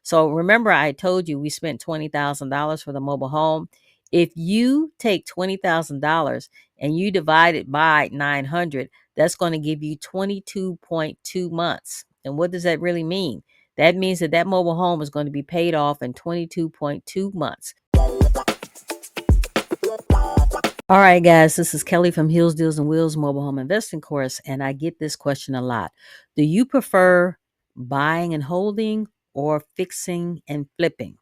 So remember, I told you we spent $20,000 for the mobile home. If you take $20,000 and you divide it by 900, that's going to give you 22.2 months. And what does that really mean? That means that mobile home is going to be paid off in 22.2 months. All right, guys, this is Kelly from Hills, Deals, and Wheels Mobile Home Investing Course, and I get this question a lot. Do you prefer buying and holding or fixing and flipping?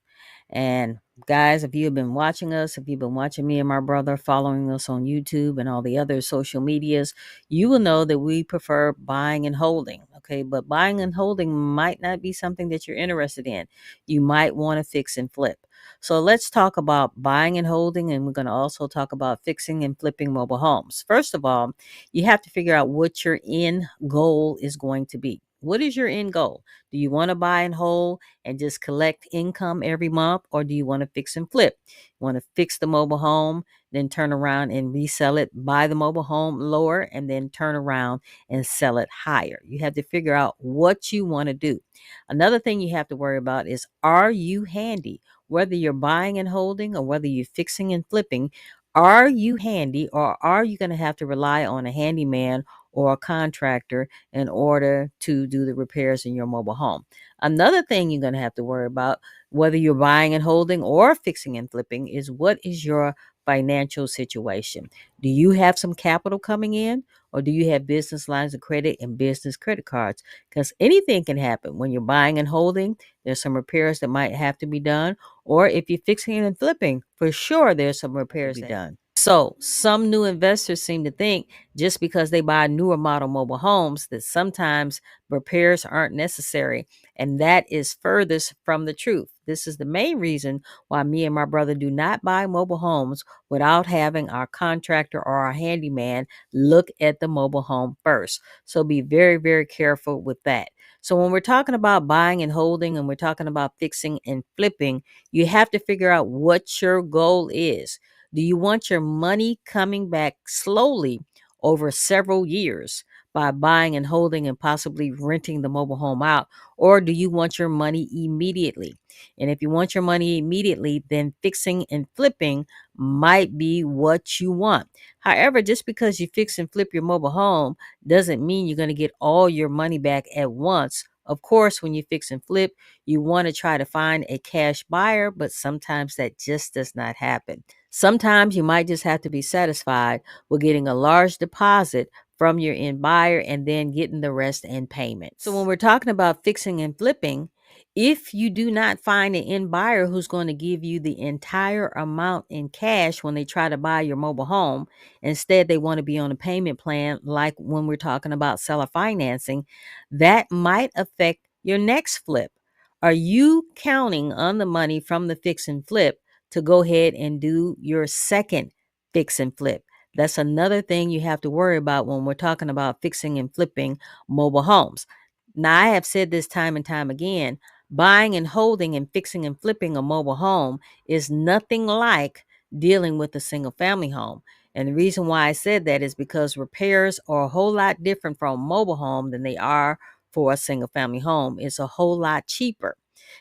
And guys, if you have been watching us, if you've been watching me and my brother, following us on YouTube and all the other social medias, you will know that we prefer buying and holding. Okay, but buying and holding might not be something that you're interested in. You might want to fix and flip. So let's talk about buying and holding, and we're going to also talk about fixing and flipping mobile homes. First of all, you have to figure out what your end goal is going to be. What is your end goal? Do you want to buy and hold and just collect income every month, or do you want to fix and flip? You want to fix the mobile home, then turn around and resell it, buy the mobile home lower, and then turn around and sell it higher. You have to figure out what you want to do. Another thing you have to worry about is, are you handy? Whether you're buying and holding or whether you're fixing and flipping, are you handy, or are you going to have to rely on a handyman or a contractor in order to do the repairs in your mobile home? Another thing you're going to have to worry about, whether you're buying and holding or fixing and flipping, is what is your financial situation? Do you have some capital coming in, or do you have business lines of credit and business credit cards? Because anything can happen when you're buying and holding. There's some repairs that might have to be done, or if you're fixing and flipping, for sure there's some repairs to be done. So some new investors seem to think just because they buy newer model mobile homes that sometimes repairs aren't necessary, and that is furthest from the truth. This is the main reason why me and my brother do not buy mobile homes without having our contractor or our handyman look at the mobile home first. So be very, very careful with that. So when we're talking about buying and holding, and we're talking about fixing and flipping, you have to figure out what your goal is. Do you want your money coming back slowly over several years by buying and holding and possibly renting the mobile home out? Or do you want your money immediately? And if you want your money immediately, then fixing and flipping might be what you want. However, just because you fix and flip your mobile home doesn't mean you're going to get all your money back at once. Of course, when you fix and flip, you want to try to find a cash buyer, but sometimes that just does not happen. Sometimes you might just have to be satisfied with getting a large deposit from your end buyer and then getting the rest in payments. So when we're talking about fixing and flipping, if you do not find an end buyer who's going to give you the entire amount in cash when they try to buy your mobile home, instead they want to be on a payment plan, like when we're talking about seller financing, that might affect your next flip. Are you counting on the money from the fix and flip to go ahead and do your second fix and flip? That's another thing you have to worry about when we're talking about fixing and flipping mobile homes. Now, I have said this time and time again, buying and holding and fixing and flipping a mobile home is nothing like dealing with a single family home. And the reason why I said that is because repairs are a whole lot different for a mobile home than they are for a single family home. It's a whole lot cheaper.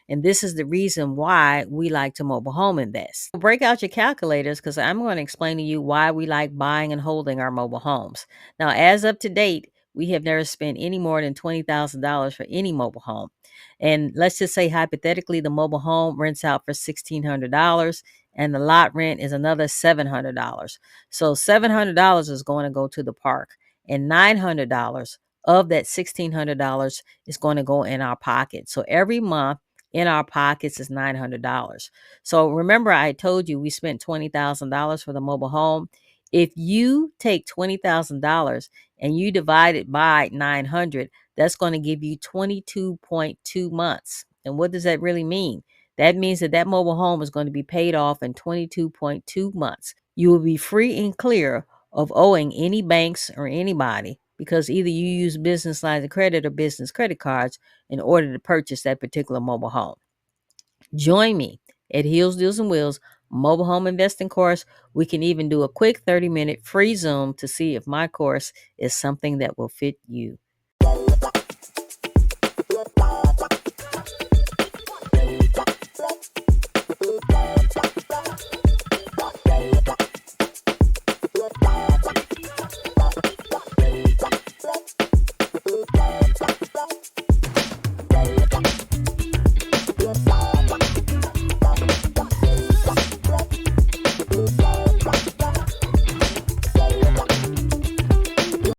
And this is the reason why we like to mobile home invest. Break out your calculators, because I'm going to explain to you why we like buying and holding our mobile homes. Now, as of to date, we have never spent any more than $20,000 for any mobile home. And let's just say hypothetically, the mobile home rents out for $1,600 and the lot rent is another $700. So $700 is going to go to the park, and $900 of that $1,600 is going to go in our pocket. So every month in our pockets is $900. So remember, I told you we spent $20,000 for the mobile home. If you take $20,000 and you divide it by 900, that's going to give you 22.2 months. And what does that really mean? That means that mobile home is going to be paid off in 22.2 months. You will be free and clear of owing any banks or anybody, because either you use business lines of credit or business credit cards in order to purchase that particular mobile home. Join me at Heels, Deals, and Wheels mobile home investing course. We can even do a quick 30-minute free Zoom to see if my course is something that will fit you.